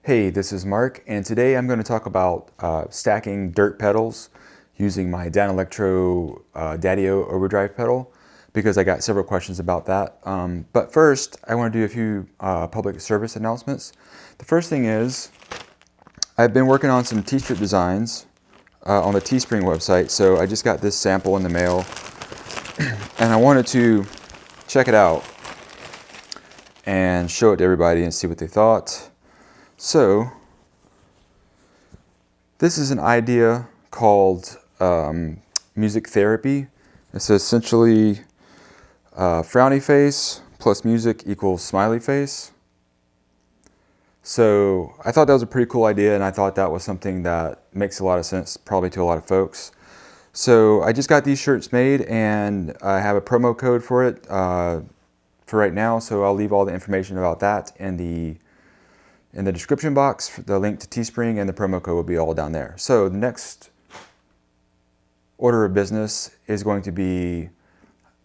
Hey, this is Mark, and today I'm going to talk about stacking dirt pedals using my Danelectro Daddy-O Overdrive pedal, because I got several questions about that. But first, I want to do a few public service announcements. The first thing is, I've been working on some t-shirt designs on the Teespring website, so I just got this sample in the mail, and I wanted to check it out and show it to everybody and see what they thought. So, this is an idea called music therapy. It's essentially frowny face plus music equals smiley face. So I thought that was a pretty cool idea, and I thought that was something that makes a lot of sense probably to a lot of folks. So I just got these shirts made, and I have a promo code for it for right now, so I'll leave all the information about that in the description box. The link to Teespring and the promo code will be all down there. So the next order of business is going to be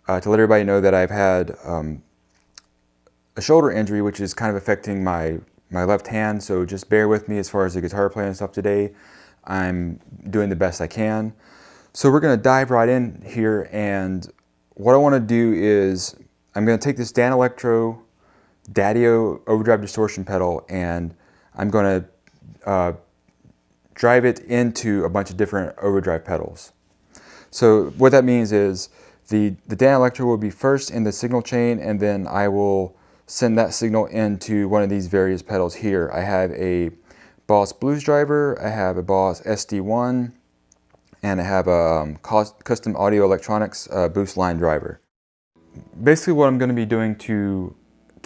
to let everybody know that I've had a shoulder injury, which is kind of affecting my left hand, so just bear with me as far as the guitar playing and stuff today. I'm doing the best I can. So we're going to dive right in here, and what I want to do is I'm going to take this Danelectro Daddy-O Overdrive distortion pedal, and I'm going to drive it into a bunch of different overdrive pedals. So what that means is the Danelectro will be first in the signal chain, and then I will send that signal into one of these various pedals here. I have a Boss Blues driver, I have a Boss SD1, and I have a custom audio electronics boost line driver. Basically what I'm going to be doing to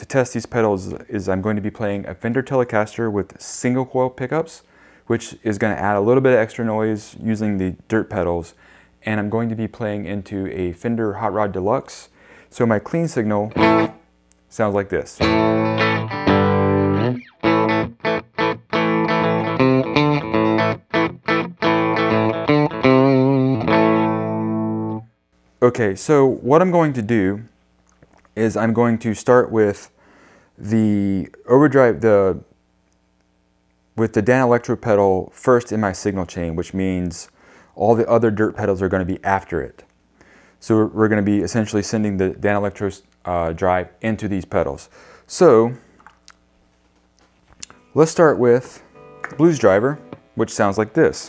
test these pedals is I'm going to be playing a Fender Telecaster with single coil pickups, which is going to add a little bit of extra noise using the dirt pedals, and I'm going to be playing into a Fender Hot Rod Deluxe. So my clean signal sounds like this. Okay, so what I'm going to do is I'm going to start with the overdrive, with the Danelectro pedal first in my signal chain, which means all the other dirt pedals are going to be after it. So we're going to be essentially sending the Danelectro drive into these pedals. So let's start with the blues driver, which sounds like this.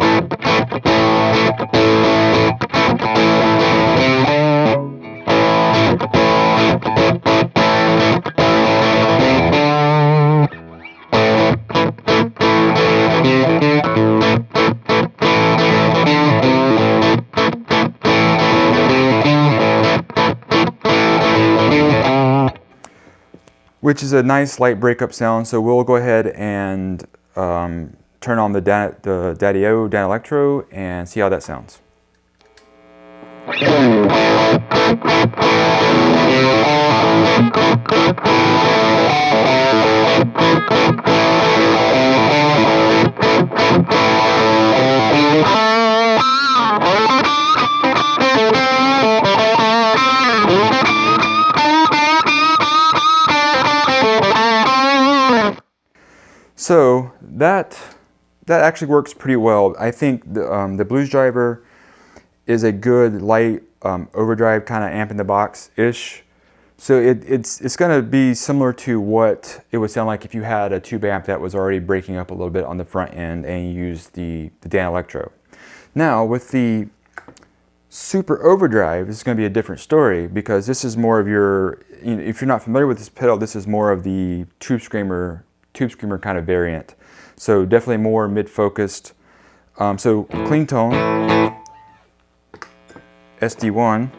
Which is a nice light breakup sound, so we'll go ahead and turn on the Daddy-O Danelectro and see how that sounds. So that actually works pretty well. I think the blues driver is a good light overdrive, kind of amp in the box-ish. So it's going to be similar to what it would sound like if you had a tube amp that was already breaking up a little bit on the front end and you used the Danelectro. Now with the super overdrive, this is going to be a different story, because this is more of your, if you're not familiar with this pedal, this is more of the tube screamer kind of variant. So definitely more mid-focused. So clean tone, SD1.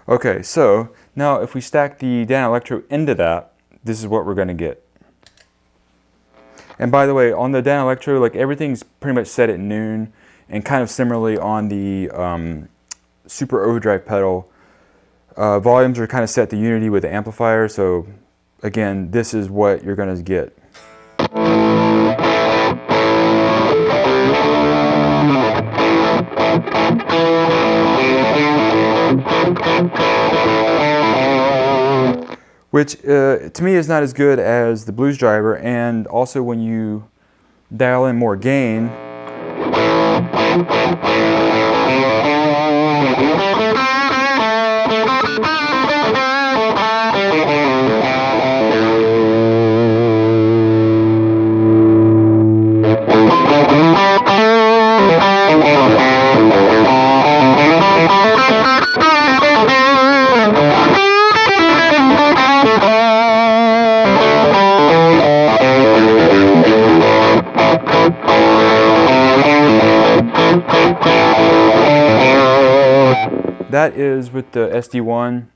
Okay, so Now, if we stack the Danelectro into that, this is what we're going to get. And by the way, on the Danelectro, like everything's pretty much set at noon, and kind of similarly on the Super Overdrive pedal, volumes are kind of set to unity with the amplifier. So again, this is what you're going to get. Which to me is not as good as the Blues Driver, and also when you dial in more gain, that is with the SD1.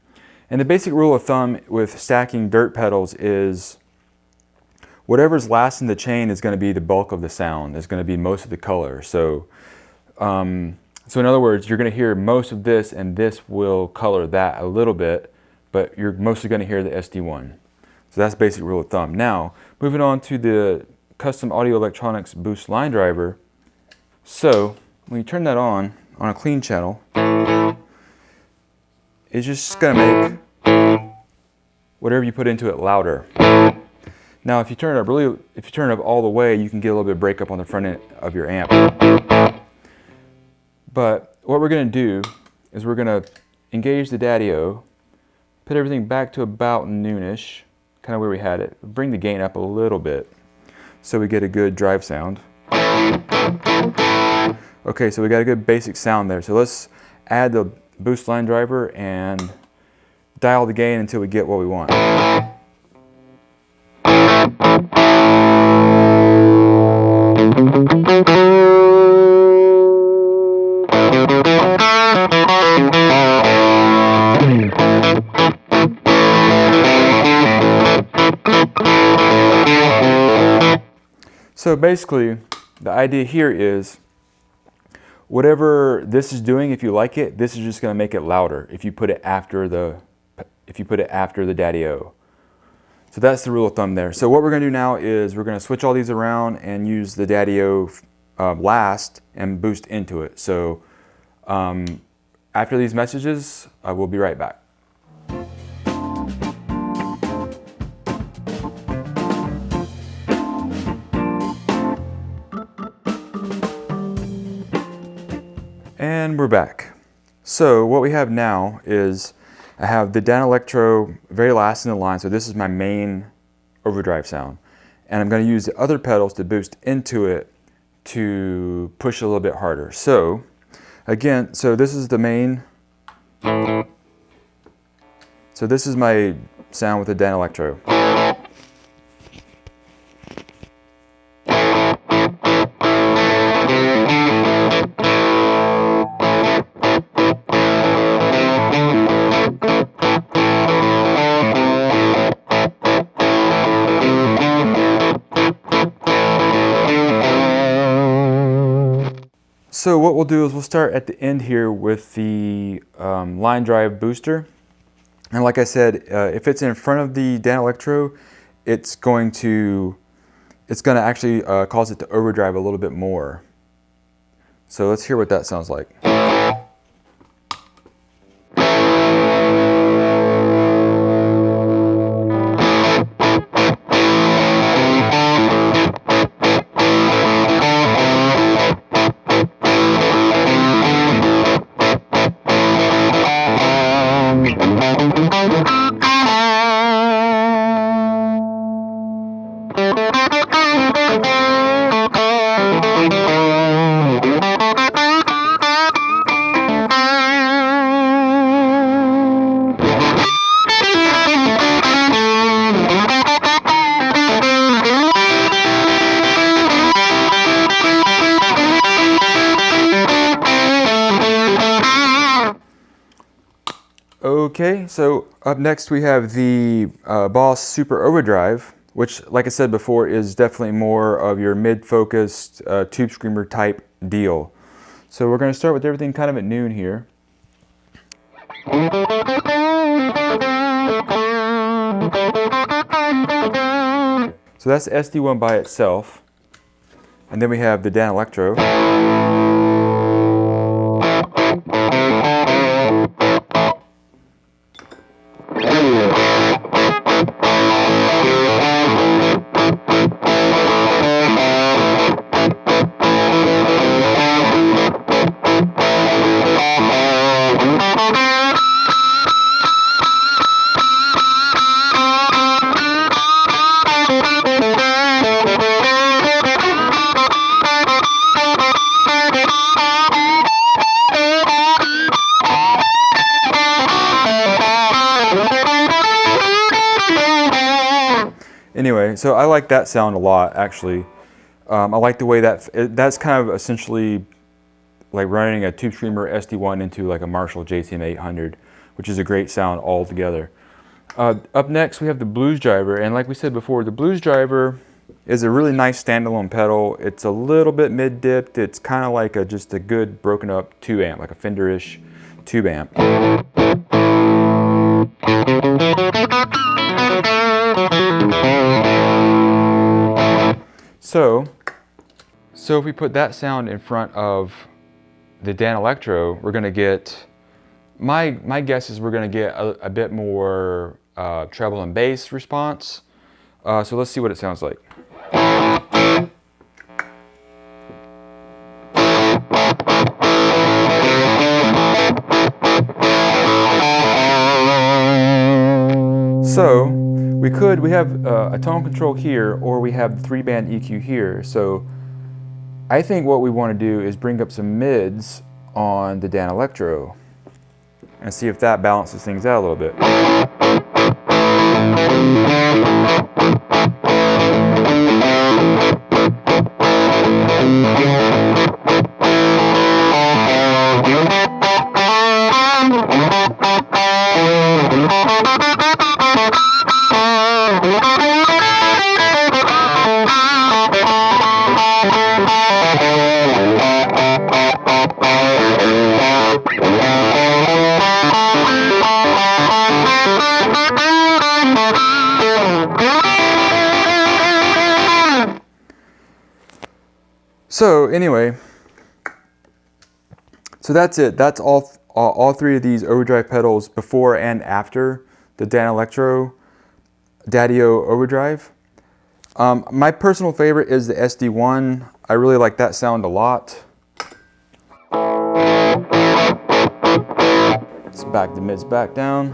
And the basic rule of thumb with stacking dirt pedals is whatever's last in the chain is going to be the bulk of the sound, is going to be most of the color. So, so in other words, you're going to hear most of this, and this will color that a little bit, but you're mostly going to hear the SD1. So that's the basic rule of thumb. Now, moving on to the custom audio electronics boost line driver. So when you turn that on a clean channel, it's just going to make whatever you put into it louder. Now, if you turn it up if you turn it up all the way, you can get a little bit of breakup on the front end of your amp. But what we're going to do is we're going to engage the Daddy-O, put everything back to about noonish, kind of where we had it. Bring the gain up a little bit so we get a good drive sound. Okay, so we got a good basic sound there. So let's add the boost line driver and dial the gain until we get what we want. So basically, the idea here is whatever this is doing, if you like it, this is just going to make it louder if you put it after the Daddy-O. So that's the rule of thumb there. So what we're going to do now is we're going to switch all these around and use the Daddy-O last and boost into it. So after these messages, we'll be right back. And we're back. So what we have now is I have the Danelectro very last in the line, so this is my main overdrive sound. And I'm going to use the other pedals to boost into it to push a little bit harder. So again, so this is the main. So this is my sound with the Danelectro. So what we'll do is we'll start at the end here with the line drive booster. And like I said, if it's in front of the Danelectro, it's going to actually cause it to overdrive a little bit more. So let's hear what that sounds like. Okay, so up next we have the Boss Super Overdrive, which, like I said before, is definitely more of your mid-focused tube screamer type deal. So we're going to start with everything kind of at noon here. So that's the SD1 by itself. And then we have the Danelectro. Anyway, so I like that sound a lot, actually. I like the way that's kind of essentially like running a tube screamer SD1 into like a Marshall JCM 800, which is a great sound altogether. Up next, we have the Blues Driver, and like we said before, the Blues Driver is a really nice standalone pedal. It's a little bit mid-dipped. It's kind of like just a good broken up tube amp, like a Fender-ish tube amp. So if we put that sound in front of the Danelectro, we're going to get, my guess is we're going to get a bit more treble and bass response. So let's see what it sounds like. So we have a tone control here, or we have the 3-band EQ here. So I think what we want to do is bring up some mids on the Danelectro and see if that balances things out a little bit. So anyway, so that's it. That's all three of these overdrive pedals before and after the Danelectro Daddy-O Overdrive. My personal favorite is the SD1. I really like that sound a lot. Let's back the mids back down.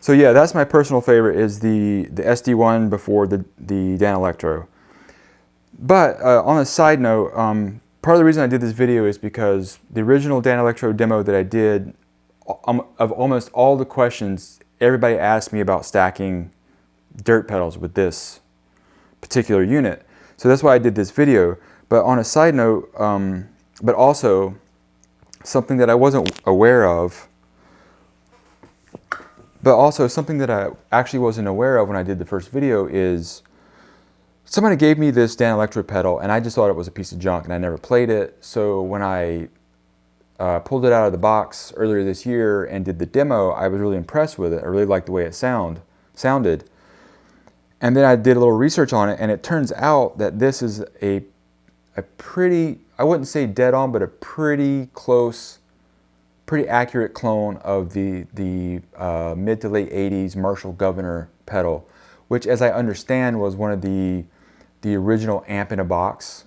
So yeah, that's my personal favorite, is the SD1 before the Danelectro. But on a side note, part of the reason I did this video is because the original Danelectro demo that I did, of almost all the questions, everybody asked me about stacking dirt pedals with this particular unit. So that's why I did this video. But on a side note, but also something that I wasn't aware of, but also something that I actually wasn't aware of when I did the first video is somebody gave me this Danelectro pedal and I just thought it was a piece of junk and I never played it. So when I pulled it out of the box earlier this year and did the demo, I was really impressed with it. I really liked the way it sounded. And then I did a little research on it, and it turns out that this is a pretty, I wouldn't say dead on, but a pretty close, pretty accurate clone of the mid to late 80s Marshall Guv'nor pedal, which, as I understand, was one of the original amp in a box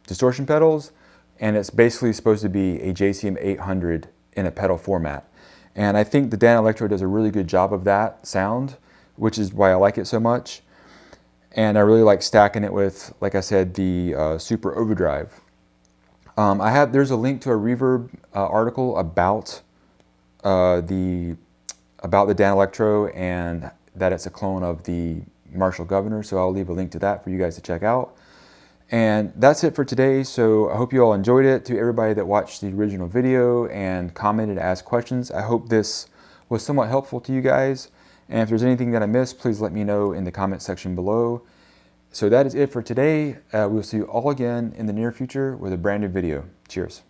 distortion pedals, and it's basically supposed to be a JCM 800 in a pedal format. And I think the Danelectro does a really good job of that sound, which is why I like it so much. And I really like stacking it with, like I said, the Super Overdrive. There's a link to a Reverb article about the Danelectro and that it's a clone of the Marshall Guv'nor, so I'll leave a link to that for you guys to check out. And that's it for today. So I hope you all enjoyed it. To everybody that watched the original video and commented, asked questions, I hope this was somewhat helpful to you guys. And if there's anything that I missed, please let me know in the comment section below. So that is it for today. We'll see you all again in the near future with a brand new video. Cheers.